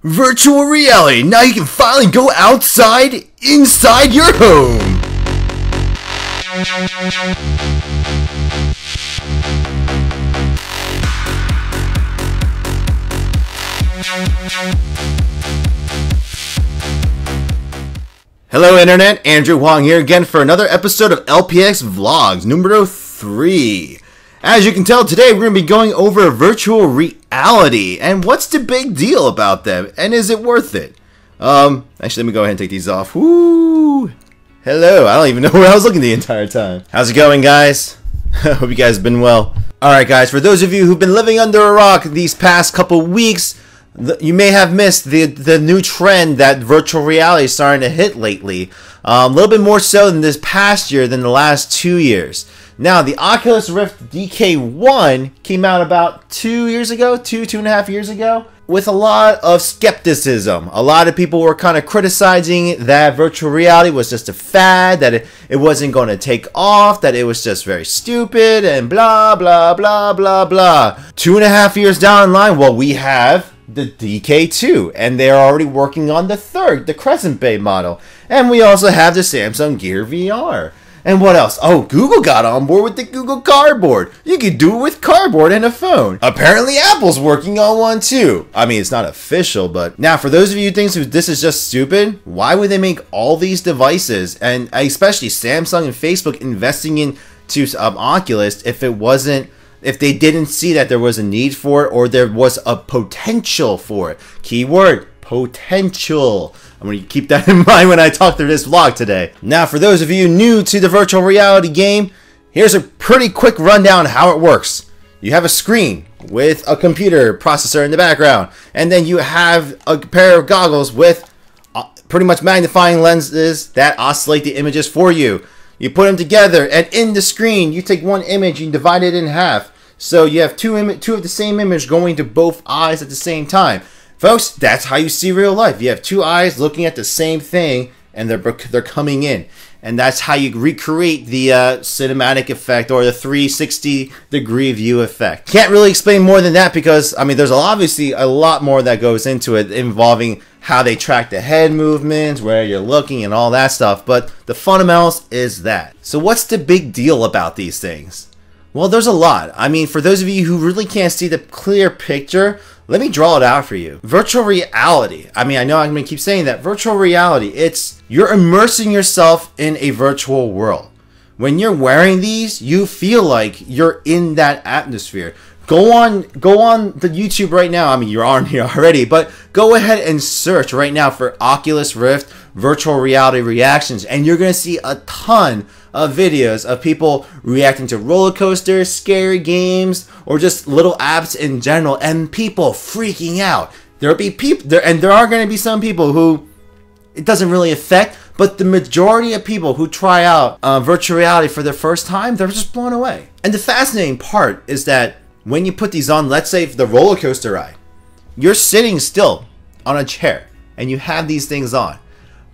Virtual reality. Now you can finally go outside, inside your home. Hello Internet, Andrew Huang here again for another episode of LPX Vlogs numero 3. As you can tell, today we're going to be going over virtual reality and what's the big deal about them and is it worth it? Actually, let me go ahead and take these off. Woo! Hello, I don't even know where I was looking the entire time. How's it going, guys? Hope you guys have been well. Alright guys, for those of you who've been living under a rock these past couple weeks, you may have missed the new trend that virtual reality is starting to hit lately. A little bit more so than this past year than the last 2 years. Now, the Oculus Rift DK1 came out about 2 years ago, two and a half years ago, with a lot of skepticism. A lot of people were kind of criticizing that virtual reality was just a fad, that it wasn't going to take off, that it was just very stupid, and blah, blah, blah, blah, blah. 2.5 years down the line, well, we have the DK2, and they're already working on the third, the Crescent Bay model. And we also have the Samsung Gear VR. And what else? Oh, Google got on board with the Google Cardboard. You could do it with cardboard and a phone. Apparently Apple's working on one too. I mean, it's not official, but now for those of you who think this is just stupid, why would they make all these devices, and especially Samsung and Facebook investing into Oculus if they didn't see that there was a need for it or there was a potential for it? Keyword, potential. I'm going to keep that in mind when I talk through this vlog today. Now, for those of you new to the virtual reality game, here's a pretty quick rundown of how it works. You have a screen with a computer processor in the background, and then you have a pair of goggles with pretty much magnifying lenses that oscillate the images for you. You put them together, and in the screen, you take one image and divide it in half. So you have two of the same image going to both eyes at the same time. Folks, that's how you see real life. You have two eyes looking at the same thing, and they're coming in. And that's how you recreate the cinematic effect or the 360-degree view effect. Can't really explain more than that because, I mean, there's obviously a lot more that goes into it involving how they track the head movements, where you're looking, and all that stuff. But the fundamentals is that. So what's the big deal about these things? Well, there's a lot. I mean, for those of you who really can't see the clear picture, let me draw it out for you. Virtual reality. I mean, I know I'm going to keep saying that. Virtual reality, you're immersing yourself in a virtual world. When you're wearing these, you feel like you're in that atmosphere. Go on the YouTube right now. I mean, you're on here already, but go ahead and search right now for Oculus Rift virtual reality reactions, and you're going to see a ton of videos of people reacting to roller coasters, scary games, or just little apps in general, and people freaking out. There'll be people there, and there are going to be some people who it doesn't really affect, but the majority of people who try out virtual reality for the first time, they're just blown away. And the fascinating part is that when you put these on, let's say for the roller coaster ride, you're sitting still on a chair and you have these things on.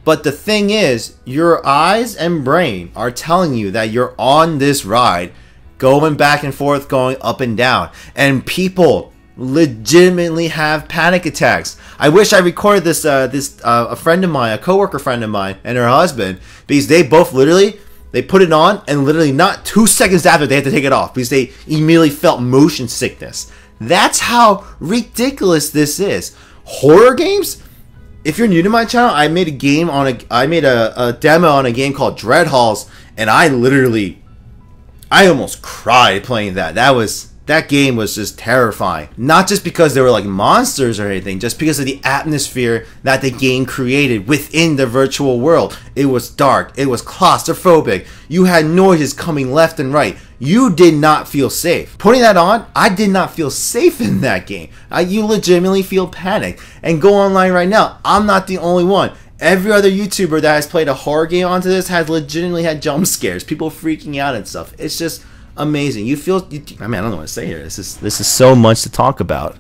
But the thing is, your eyes and brain are telling you that you're on this ride, going back and forth, going up and down. And people legitimately have panic attacks. I wish I recorded this, a friend of mine, a coworker friend of mine, and her husband, because they both they put it on, and literally not 2 seconds after, they had to take it off because they immediately felt motion sickness. That's how ridiculous this is. Horror games? If you're new to my channel, I made a demo on a game called Dread Halls, and I almost cried playing that. That game was just terrifying. Not just because they were like monsters or anything, just because of the atmosphere that the game created within the virtual world. It was dark, it was claustrophobic, you had noises coming left and right. You did not feel safe. Putting that on, I did not feel safe in that game. You legitimately feel panicked. And go online right now, I'm not the only one. Every other YouTuber that has played a horror game onto this has legitimately had jump scares, people freaking out and stuff. It's just amazing. I mean, I don't know what to say here. This is so much to talk about.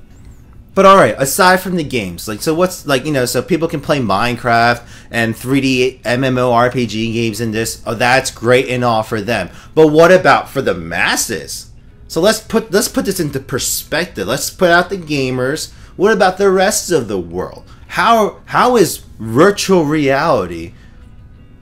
But alright, aside from the games, like, so what's, like, you know, so people can play Minecraft and 3D MMORPG games in this. Oh, that's great and all for them. But what about for the masses? So let's put this into perspective. Let's put out the gamers. What about the rest of the world? how is virtual reality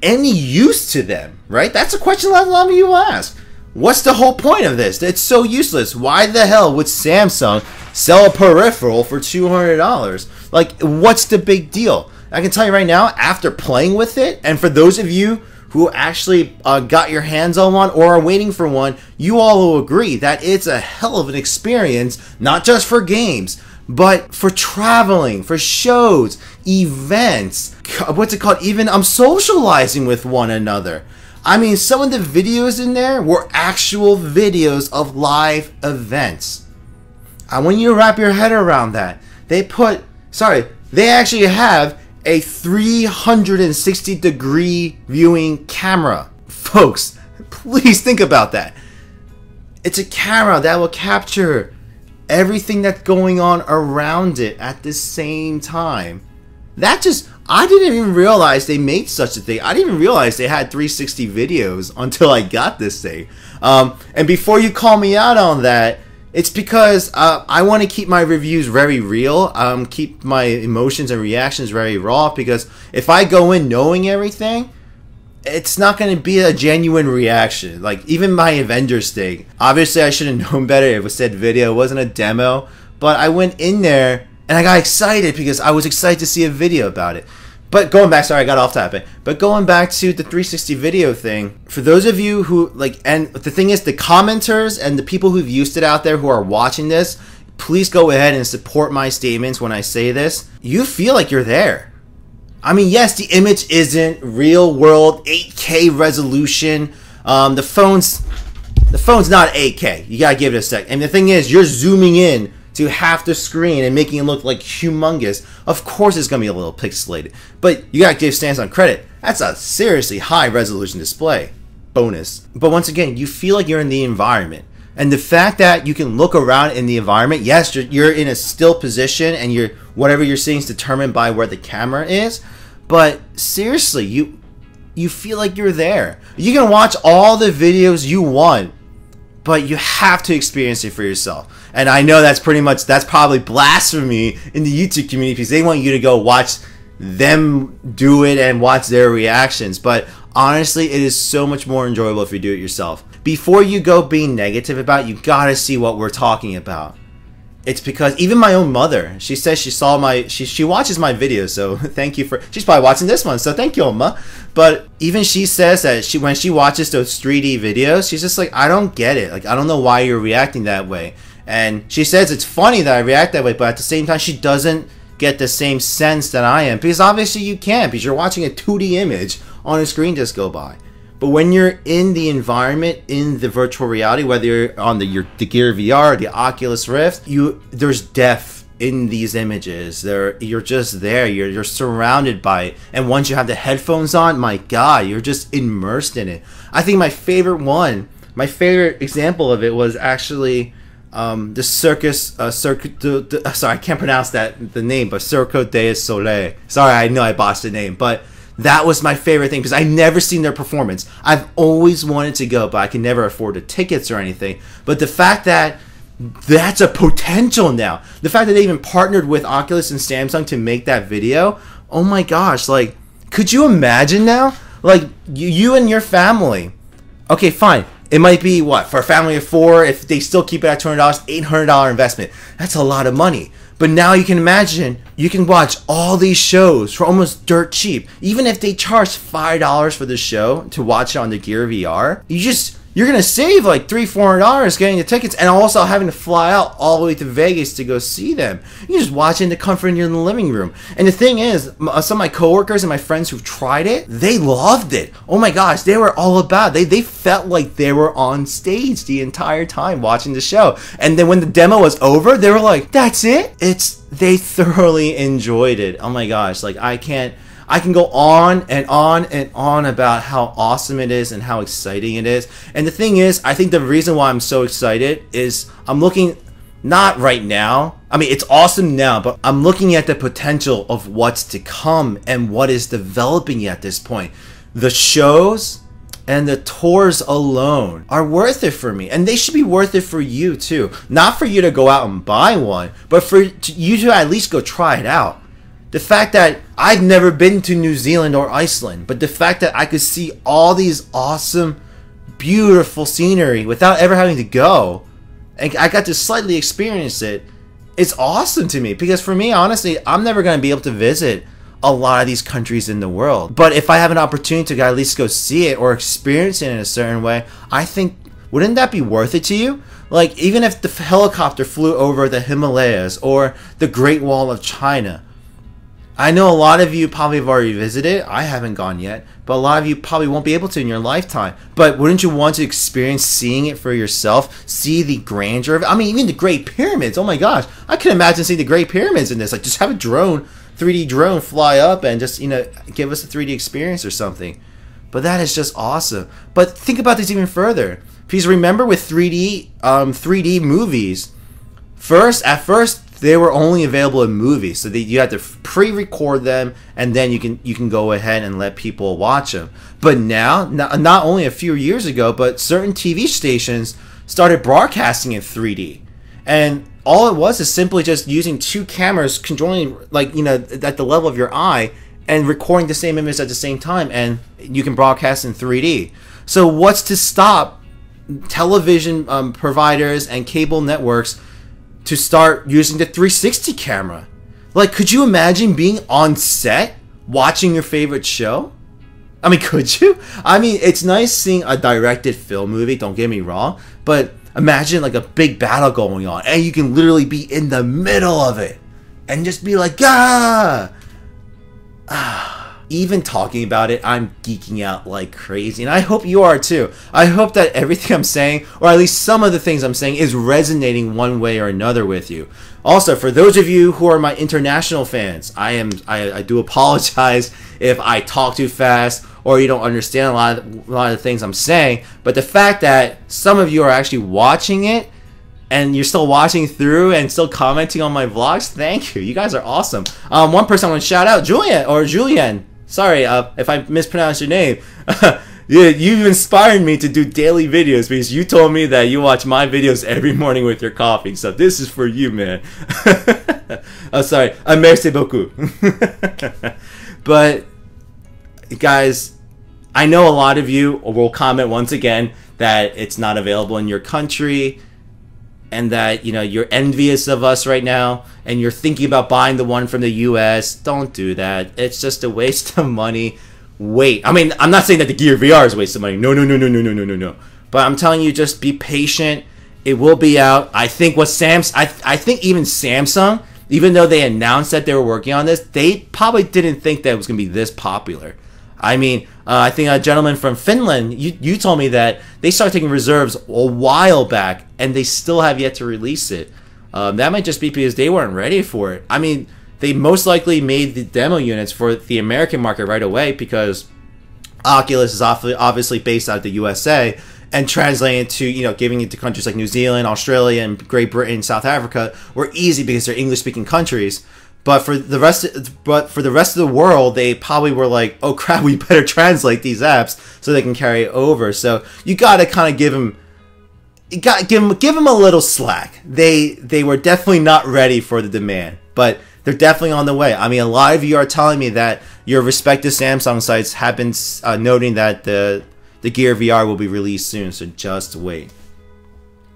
any use to them, right? That's a question a lot of you ask. What's the whole point of this? It's so useless. Why the hell would Samsung sell a peripheral for $200? Like, what's the big deal? I can tell you right now, after playing with it, and for those of you who actually got your hands on one or are waiting for one, you all will agree that it's a hell of an experience, not just for games, but for traveling, for shows, events, what's it called, even socializing with one another. I mean, some of the videos in there were actual videos of live events. I want you to wrap your head around that. They actually have a 360-degree viewing camera. Folks, please think about that. It's a camera that will capture everything that's going on around it at the same time. I didn't even realize they made such a thing. I didn't even realize they had 360 videos until I got this thing. And before you call me out on that, it's because I want to keep my reviews very real, keep my emotions and reactions very raw, because if I go in knowing everything, it's not going to be a genuine reaction. Like, even my Avengers thing, obviously I should have known better. It was said video, it wasn't a demo, but I went in there and I got excited because I was excited to see a video about it. But going back, sorry, I got off topic. But going back to the 360 video thing, for those of you who, like, and the thing is, the commenters and the people who've used it out there who are watching this, please go ahead and support my statements when I say this. You feel like you're there. I mean, yes, the image isn't real world 8K resolution. The phone's not 8K. You gotta give it a sec. And the thing is, you're zooming in to half the screen and making it look like humongous. Of course it's gonna be a little pixelated, but you gotta give Samsung credit. That's a seriously high resolution display. Bonus. But once again, you feel like you're in the environment. And the fact that you can look around in the environment, yes, you're in a still position and whatever you're seeing is determined by where the camera is, but seriously, you feel like you're there. You can watch all the videos you want, but you have to experience it for yourself. And I know that's probably blasphemy in the YouTube community, because they want you to go watch them do it and watch their reactions. But honestly, it is so much more enjoyable if you do it yourself. Before you go being negative about it, you gotta see what we're talking about. It's because even my own mother, she says she watches my videos, so thank you for, she's probably watching this one, so thank you, Oma. But even she says that when she watches those 3D videos, she's just like, I don't get it. Like, I don't know why you're reacting that way. And she says it's funny that I react that way, but at the same time, she doesn't get the same sense that I am. Because obviously you can't, because you're watching a 2D image on a screen just go by. But when you're in the environment, in the virtual reality, whether you're on the Gear VR, the Oculus Rift, there's depth in these images. You're just there. You're surrounded by it. And once you have the headphones on, my God, you're just immersed in it. I think my favorite example of it was actually the sorry, I can't pronounce the name, but Cirque du Soleil. Sorry, I know I botched the name, but that was my favorite thing, because I've never seen their performance. I've always wanted to go, but I can never afford the tickets or anything. But the fact that that's a potential now, the fact that they even partnered with Oculus and Samsung to make that video, oh my gosh, like, could you imagine now? Like, you and your family, okay, fine. It might be, what, for a family of 4, if they still keep it at $200, $800 investment. That's a lot of money. But now you can imagine, you can watch all these shows for almost dirt cheap. Even if they charge $5 for the show to watch it on the Gear VR, you're going to save like $300-$400 getting the tickets, and also having to fly out all the way to Vegas to go see them. You can just watch it in the comfort of your living room. And the thing is, some of my coworkers and my friends who've tried it, they loved it. Oh my gosh, they were all about it. They felt like they were on stage the entire time watching the show. And then when the demo was over, they were like, that's it? They thoroughly enjoyed it. Oh my gosh, like I can go on and on and on about how awesome it is and how exciting it is. And the thing is, I think the reason why I'm so excited is I'm looking, not right now, I mean, it's awesome now, but I'm looking at the potential of what's to come and what is developing at this point. The shows and the tours alone are worth it for me, and they should be worth it for you too. Not for you to go out and buy one, but for you to at least go try it out. The fact that I've never been to New Zealand or Iceland, but the fact that I could see all these awesome, beautiful scenery without ever having to go, and I got to slightly experience it, it's awesome to me. Because for me, honestly, I'm never going to be able to visit a lot of these countries in the world. But if I have an opportunity to at least go see it or experience it in a certain way, I think, wouldn't that be worth it to you? Like, even if the helicopter flew over the Himalayas or the Great Wall of China, I know a lot of you probably have already visited. I haven't gone yet, but a lot of you probably won't be able to in your lifetime. But wouldn't you want to experience seeing it for yourself? See the grandeur of it? I mean, even the Great Pyramids. Oh my gosh, I can imagine seeing the Great Pyramids in this. Like, just have a drone, 3D drone, fly up and just, you know, give us a 3D experience or something. But that is just awesome. But think about this even further. Because remember, with 3D movies, at first they were only available in movies, so you had to pre-record them, and then you can go ahead and let people watch them. But now, not only a few years ago, but certain TV stations started broadcasting in 3D, and all it was is simply just using two cameras controlling, like, you know, at the level of your eye, and recording the same image at the same time, and you can broadcast in 3D. So what's to stop television providers and cable networks to start using the 360 camera? Like, could you imagine being on set watching your favorite show? I mean, could you? I mean, it's nice seeing a directed film movie, don't get me wrong, but imagine like a big battle going on and you can literally be in the middle of it and just be like, ah! Even talking about it, I'm geeking out like crazy, and I hope you are too. I hope that everything I'm saying, or at least some of the things I'm saying, is resonating one way or another with you. Also, for those of you who are my international fans, I do apologize if I talk too fast or you don't understand a lot of the things I'm saying. But the fact that some of you are actually watching it and you're still watching through and still commenting on my vlogs, thank you. You guys are awesome. One person I want to shout out, Julian. Sorry if I mispronounced your name. You've inspired me to do daily videos because you told me that you watch my videos every morning with your coffee. So this is for you, man. Oh, sorry. Merci beaucoup. But, guys, I know a lot of you will comment once again that it's not available in your country, and that, you know, you're envious of us right now and you're thinking about buying the one from the US. Don't do that. It's just a waste of money. Wait. I mean, I'm not saying that the Gear VR is a waste of money. No. But I'm telling you, just be patient. It will be out. I think I think even Samsung, even though they announced that they were working on this, they probably didn't think that it was going to be this popular. I mean, I think a gentleman from Finland, you told me that they started taking reserves a while back, and they still have yet to release it. That might just be because they weren't ready for it. I mean, they most likely made the demo units for the American market right away because Oculus is obviously based out of the USA, and translating it to, you know, giving it to countries like New Zealand, Australia, and Great Britain, South Africa were easy because they're English-speaking countries. But for the rest of the world, they probably were like, "Oh crap, we better translate these apps so they can carry it over." So you gotta kind of give them a little slack. They were definitely not ready for the demand, but they're definitely on the way. I mean, a lot of you are telling me that your respective Samsung sites have been noting that the Gear VR will be released soon. So just wait.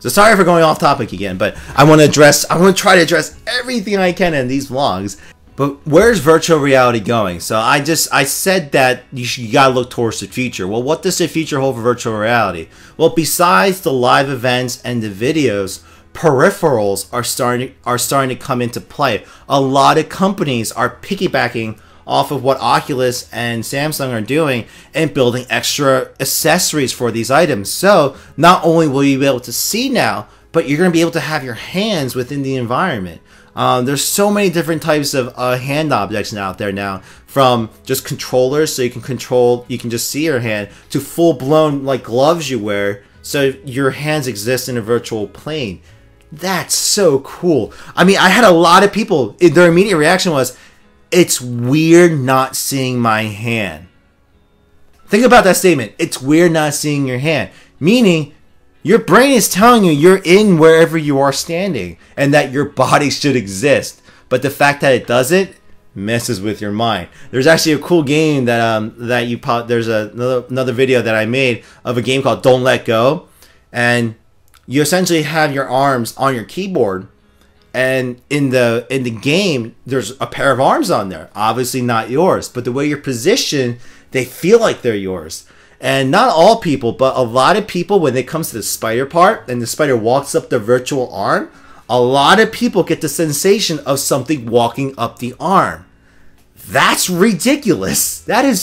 So sorry for going off topic again, but I want to try to address everything I can in these vlogs. But where's virtual reality going? So I said that you gotta look towards the future. Well, what does the future hold for virtual reality? Well, besides the live events and the videos, peripherals are starting to come into play. A lot of companies are piggybacking off of what Oculus and Samsung are doing and building extra accessories for these items. So not only will you be able to see now, but you're going to be able to have your hands within the environment. There's so many different types of hand objects out there now, from just controllers so you can just see your hand, to full-blown like gloves you wear so your hands exist in a virtual plane. That's so cool. I mean, I had a lot of people, their immediate reaction was, "It's weird not seeing my hand." Think about that statement. It's weird not seeing your hand. Meaning, your brain is telling you you're in wherever you are standing and that your body should exist. But the fact that it doesn't messes with your mind. There's actually a cool game that there's another video that I made of a game called Don't Let Go, and you essentially have your arms on your keyboard, and in the game there's a pair of arms on there, obviously not yours, but the way you're positioned, they feel like they're yours. And not all people, but a lot of people, when it comes to the spider part and the spider walks up the virtual arm, a lot of people get the sensation of something walking up the arm. That's ridiculous. That is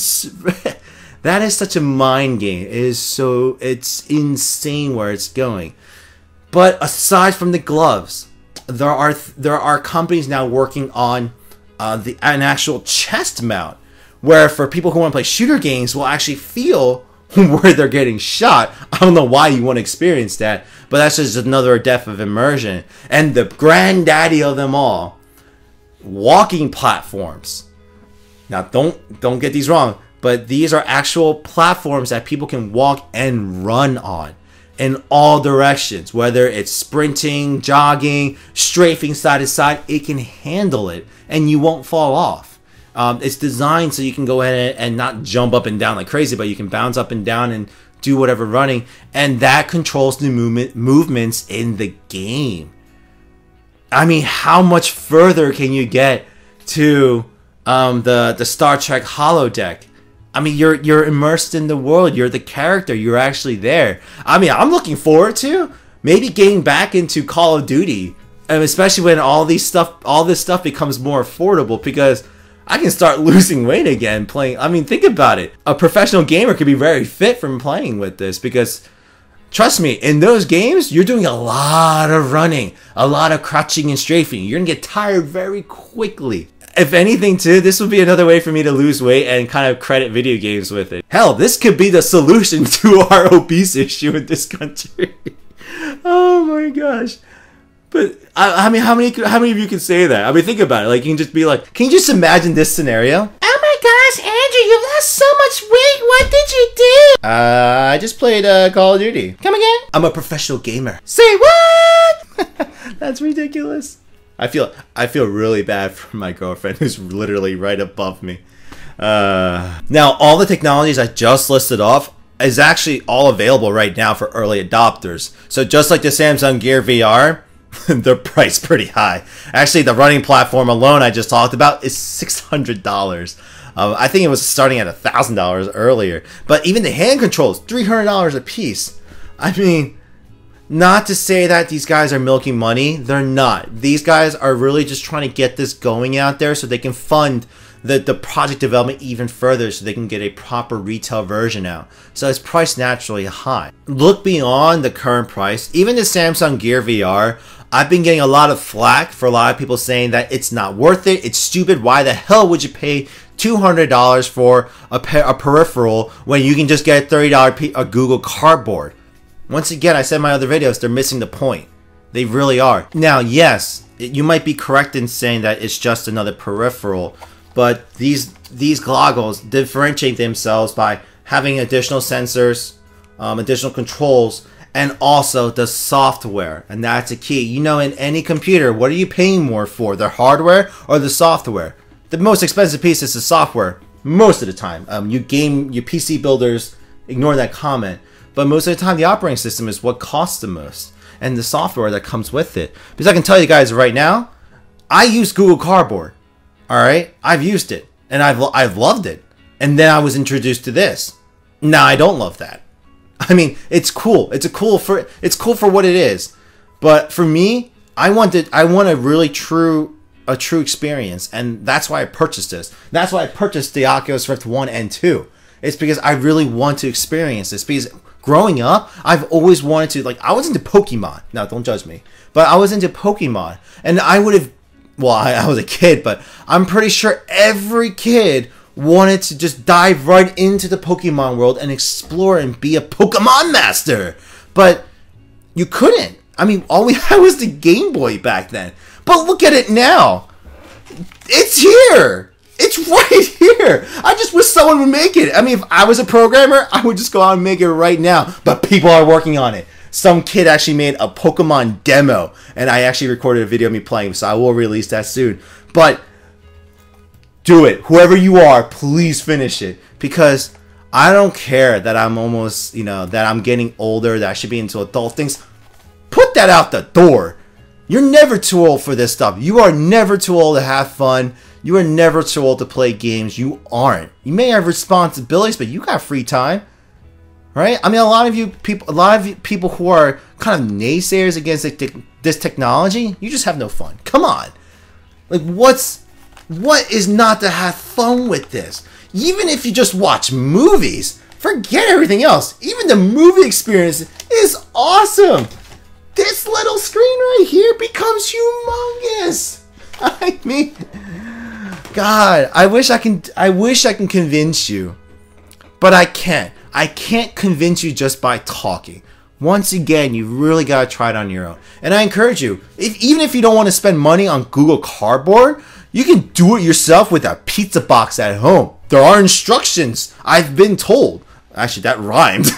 such a mind game. It's insane where it's going. But aside from the gloves, there are companies now working on an actual chest mount, where for people who want to play shooter games will actually feel where they're getting shot. I don't know why you want to experience that, but that's just another depth of immersion. And the granddaddy of them all, walking platforms. Now don't get these wrong, but these are actual platforms that people can walk and run on in all directions, whether it's sprinting, jogging, strafing side to side. It can handle it and you won't fall off. It's designed so you can go ahead and not jump up and down like crazy, but you can bounce up and down and do whatever running, and that controls the movements in the game. I mean, how much further can you get to the Star Trek holodeck? I mean, you're immersed in the world. You're the character. You're actually there. I mean, I'm looking forward to maybe getting back into Call of Duty, and especially when all this stuff becomes more affordable, because I can start losing weight again playing. I mean, think about it. A professional gamer could be very fit from playing with this, because trust me, in those games, you're doing a lot of running, a lot of crouching and strafing. You're going to get tired very quickly. If anything, too, this would be another way for me to lose weight and kind of credit video games with it. Hell, this could be the solution to our obese issue in this country. Oh my gosh. But I mean, how many of you can say that? I mean, think about it. Like, you can just be like, can you just imagine this scenario? Oh my gosh, Andrew, you lost so much weight. What did you do? I just played Call of Duty. Come again? I'm a professional gamer. Say what? That's ridiculous. I feel really bad for my girlfriend, who's literally right above me. Now, all the technologies I just listed off is actually all available right now for early adopters. So just like the Samsung Gear VR, they're priced pretty high. Actually, the running platform alone I just talked about is $600. I think it was starting at $1,000 earlier. But even the hand controls, $300 a piece. I mean, not to say that these guys are milking money. They're not. These guys are really just trying to get this going out there so they can fund the project development even further, so they can get a proper retail version out. So it's priced naturally high. Look beyond the current price. Even the Samsung Gear VR, I've been getting a lot of flack for a lot of people saying that it's not worth it, it's stupid, why the hell would you pay $200 for a peripheral when you can just get a $30 Google Cardboard? Once again, I said in my other videos, they're missing the point. They really are. Now, yes, you might be correct in saying that it's just another peripheral, but these goggles differentiate themselves by having additional sensors, additional controls, and also the software. And that's a key. You know, in any computer, what are you paying more for? The hardware or the software? The most expensive piece is the software most of the time. You PC builders ignore that comment. But most of the time, the operating system is what costs the most, and the software that comes with it. Because I can tell you guys right now, I use Google Cardboard. All right, I've used it, and I've loved it. And then I was introduced to this. Now I don't love that. I mean, it's cool. It's cool for what it is. But for me, I want a really true experience, and that's why I purchased this. That's why I purchased the Oculus Rift 1 and 2. It's because I really want to experience this. Because growing up, I've always wanted to, like, I was into Pokemon. Now, don't judge me. But I was into Pokemon. And I would have, well, I was a kid, but I'm pretty sure every kid wanted to just dive right into the Pokemon world and explore and be a Pokemon master. But you couldn't. I mean, all we had was the Game Boy back then. But look at it now. It's here. It's right here. I just wish someone would make it. I mean, if I was a programmer, I would just go out and make it right now. But people are working on it. Some kid actually made a Pokemon demo, and I actually recorded a video of me playing, so I will release that soon. But do it. Whoever you are, please finish it. Because I don't care that I'm almost, that I'm getting older, that I should be into adult things. Put that out the door. You're never too old for this stuff. You are never too old to have fun. You are never too old to play games. You aren't. You may have responsibilities, but you got free time. Right? I mean, a lot of people who are kind of naysayers against this technology, you just have no fun. Come on. Like, what is not to have fun with this? Even if you just watch movies, forget everything else. Even the movie experience is awesome. This little screen right here becomes humongous. I mean, God, I wish I can convince you, but I can't. I can't convince you just by talking. Once again, you really gotta try it on your own. And I encourage you, even if you don't want to spend money on Google Cardboard, you can do it yourself with a pizza box at home. There are instructions, I've been told. Actually, that rhymed.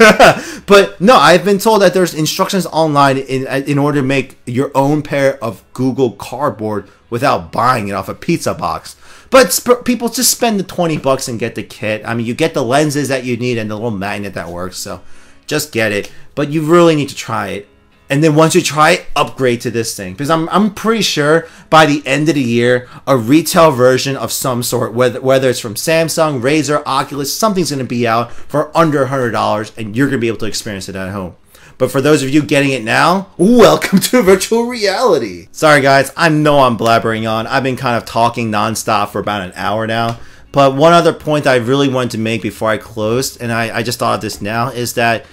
But no, I've been told that there's instructions online in order to make your own pair of Google Cardboard without buying it off a pizza box. But people just spend the 20 bucks and get the kit. I mean, you get the lenses that you need and the little magnet that works, so just get it. But you really need to try it. And then once you try it, upgrade to this thing. Because I'm pretty sure by the end of the year, a retail version of some sort, whether it's from Samsung, Razer, Oculus, something's going to be out for under $100, and you're going to be able to experience it at home. But for those of you getting it now, welcome to virtual reality. Sorry guys, I know I'm blabbering on. I've been kind of talking nonstop for about an hour now. But one other point that I really wanted to make before I closed, and I just thought of this now, is that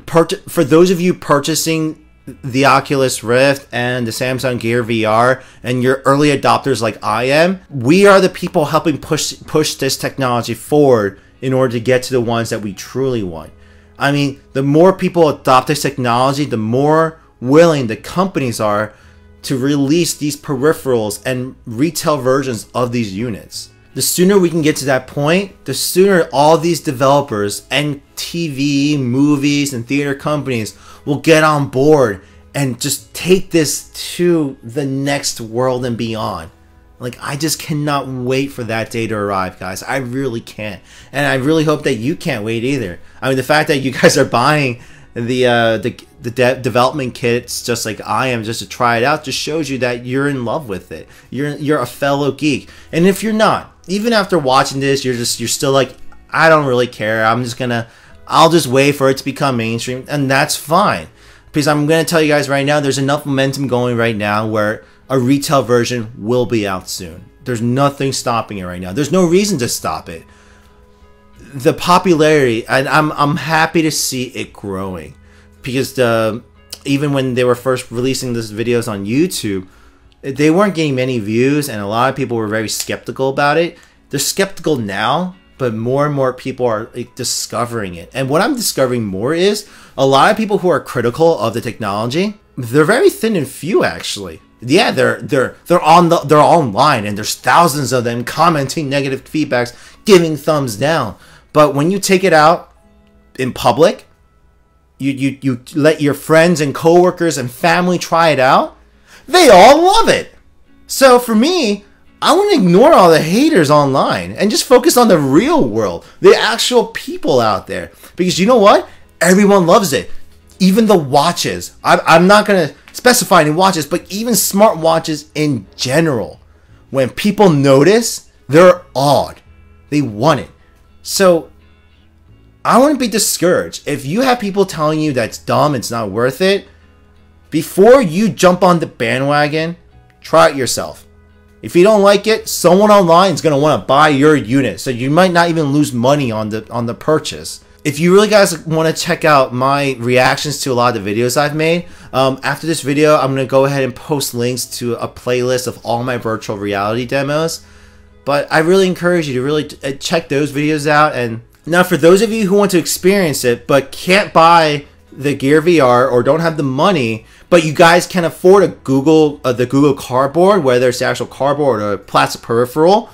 for those of you purchasing the Oculus Rift and the Samsung Gear VR and you're early adopters like I am, we are the people helping push this technology forward in order to get to the ones that we truly want. I mean, the more people adopt this technology, the more willing the companies are to release these peripherals and retail versions of these units. The sooner we can get to that point, the sooner all these developers and TV, movies, and theater companies will get on board and just take this to the next world and beyond. Like, I just cannot wait for that day to arrive, guys. I really can't. And I really hope that you can't wait either. I mean, the fact that you guys are buying the development kits just like I am, just to try it out, just shows you that you're in love with it. You're a fellow geek. And if you're not, even after watching this, you're still like, I don't really care. I'll just wait for it to become mainstream, and that's fine. Because I'm going to tell you guys right now, there's enough momentum going right now where a retail version will be out soon. There's nothing stopping it right now. There's no reason to stop it. The popularity, and I'm happy to see it growing, because even when they were first releasing these videos on YouTube, they weren't getting many views, and a lot of people were very skeptical about it. They're skeptical now, but more and more people are discovering it. And what I'm discovering more is a lot of people who are critical of the technology, they're very thin and few actually. Yeah, they're online, and there's thousands of them commenting negative feedbacks, giving thumbs down. But when you take it out in public, you let your friends and coworkers and family try it out, they all love it. So for me, I want to ignore all the haters online and just focus on the real world, the actual people out there. Because you know what? Everyone loves it. Even the watches. I'm not going to specify any watches, but even smart watches in general. When people notice, they're awed. They want it. So I wouldn't be discouraged. If you have people telling you that's dumb, it's not worth it, before you jump on the bandwagon, try it yourself. If you don't like it, someone online is going to want to buy your unit, so you might not even lose money on the purchase. If you really guys want to check out my reactions to a lot of the videos I've made, after this video, I'm going to go ahead and post links to a playlist of all my virtual reality demos. But I really encourage you to really check those videos out. And now for those of you who want to experience it but can't buy the Gear VR or don't have the money, but you guys can afford the Google Cardboard, whether it's the actual cardboard or a plastic peripheral,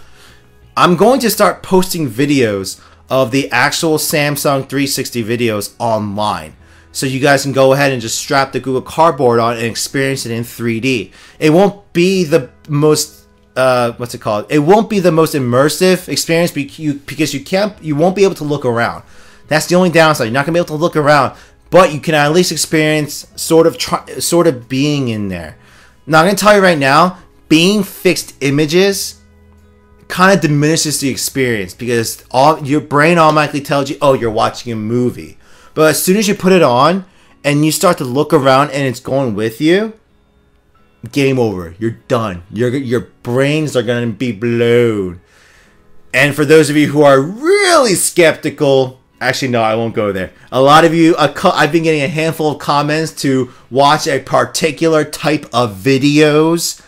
I'm going to start posting videos of the actual Samsung 360 videos online. So you guys can go ahead and just strap the Google Cardboard on and experience it in 3D. It won't be the most what's it called? It won't be the most immersive experience because you won't be able to look around. That's the only downside. You're not gonna be able to look around, but you can at least experience sort of being in there. Now, I'm gonna tell you right now, being fixed images kind of diminishes the experience because your brain automatically tells you, oh, you're watching a movie. But as soon as you put it on and you start to look around and it's going with you, game over. You're done. Your brains are going to be blown. And for those of you who are really skeptical, actually, no, I won't go there. A lot of you, I've been getting a handful of comments to watch a particular type of videos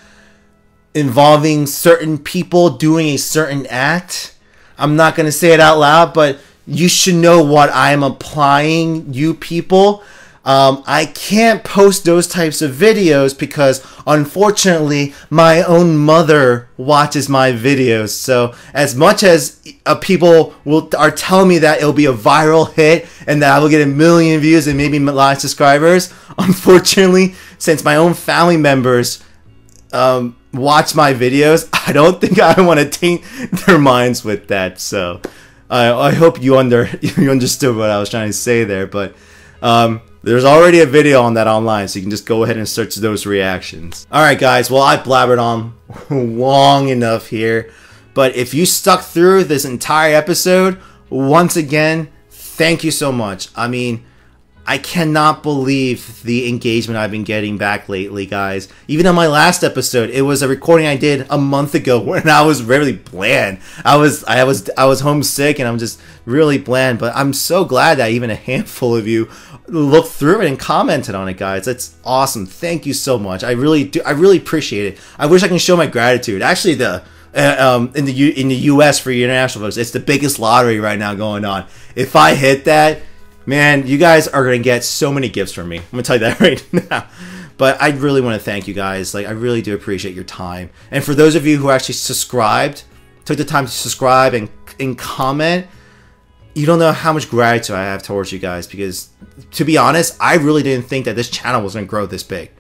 involving certain people doing a certain act. I'm not going to say it out loud, but you should know what I'm applying, you people. I can't post those types of videos because, unfortunately, my own mother watches my videos. So, as much as people are telling me that it'll be a viral hit and that I will get 1 million views and maybe a lot of subscribers, unfortunately, since my own family members watch my videos, I don't think I want to taint their minds with that. So, I hope you understood what I was trying to say there, but there's already a video on that online, so you can just go ahead and search those reactions. Alright guys, well, I blabbered on long enough here, but if you stuck through this entire episode, once again, thank you so much. I mean, I cannot believe the engagement I've been getting back lately, guys. Even on my last episode, it was a recording I did a month ago when I was really bland. I was homesick and I'm just really bland, but I'm so glad that even a handful of you looked through it and commented on it, guys. That's awesome. Thank you so much. I really do. I really appreciate it. I wish I can show my gratitude. Actually, in the U.S. for your international folks, it's the biggest lottery right now going on. If I hit that, man, you guys are going to get so many gifts from me. I'm going to tell you that right now. But I really want to thank you guys. Like, I really do appreciate your time. And for those of you who actually subscribed, took the time to subscribe and comment, you don't know how much gratitude I have towards you guys. Because, to be honest, I really didn't think that this channel was going to grow this big.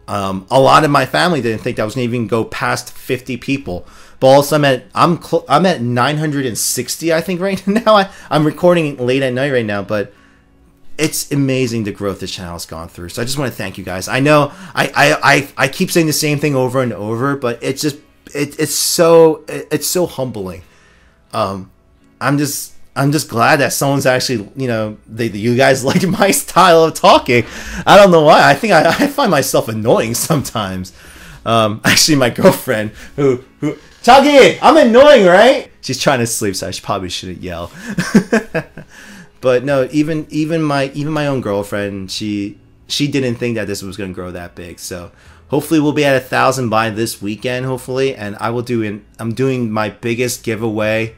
A lot of my family didn't think that I was going to even go past 50 people. But also I'm at 960, I think, right now. I'm recording late at night right now, but it's amazing the growth this channel has gone through. So I just want to thank you guys. I know I keep saying the same thing over and over, but it's just it's so humbling. I'm just glad that someone's actually, you guys like my style of talking. I don't know why. I think I find myself annoying sometimes. Actually, my girlfriend who Chagi, I'm annoying, right? She's trying to sleep, so I probably shouldn't yell. But no, even my own girlfriend, she didn't think that this was going to grow that big. So hopefully we'll be at 1,000 by this weekend, hopefully, and I'm doing my biggest giveaway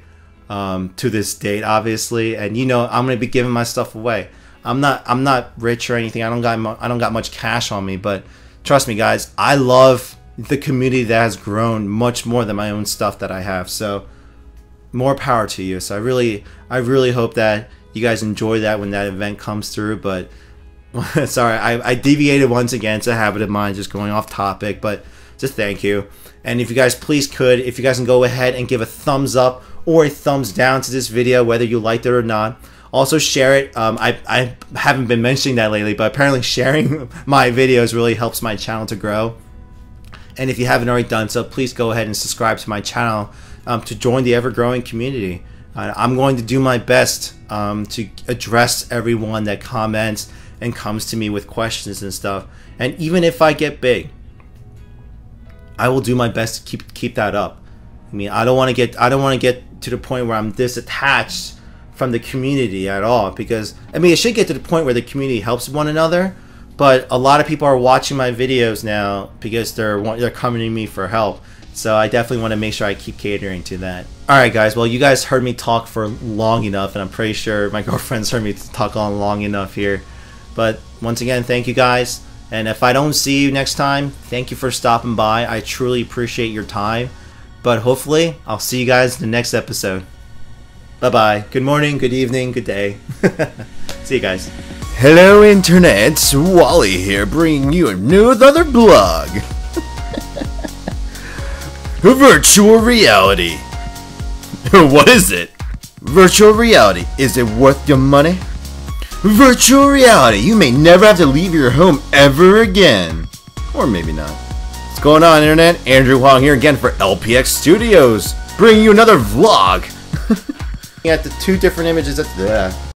to this date, obviously, and I'm going to be giving my stuff away. I'm not rich or anything. I don't got much cash on me, but trust me, guys, I love the community that has grown much more than my own stuff that I have. So more power to you. So I really hope that you guys enjoy that when that event comes through. But sorry, I deviated once again. It's a habit of mine, just going off topic. But just thank you. And if you guys if you guys can go ahead and give a thumbs up or a thumbs down to this video, whether you liked it or not. Also share it. I haven't been mentioning that lately, but apparently sharing my videos really helps my channel to grow. And if you haven't already done so, please go ahead and subscribe to my channel to join the ever-growing community. I'm going to do my best to address everyone that comments and comes to me with questions and stuff. And even if I get big, I will do my best to keep that up. I mean, I don't want to get to the point where I'm disattached from the community at all, because I mean, it should get to the point where the community helps one another. But a lot of people are watching my videos now because they're coming to me for help. So I definitely want to make sure I keep catering to that. Alright guys, well, you guys heard me talk for long enough, and I'm pretty sure my girlfriend's heard me talk on long enough here. But once again, thank you guys. And if I don't see you next time, thank you for stopping by. I truly appreciate your time. But hopefully, I'll see you guys in the next episode. Bye-bye. Good morning, good evening, good day. See you guys. Hello Internet, Wally here, bringing you another blog. Virtual reality. What is it? Virtual reality. Is it worth your money? Virtual reality. You may never have to leave your home ever again. Or maybe not. What's going on, Internet? Andrew Huang here again for LPX Studios. Bringing you another vlog. At the two different images.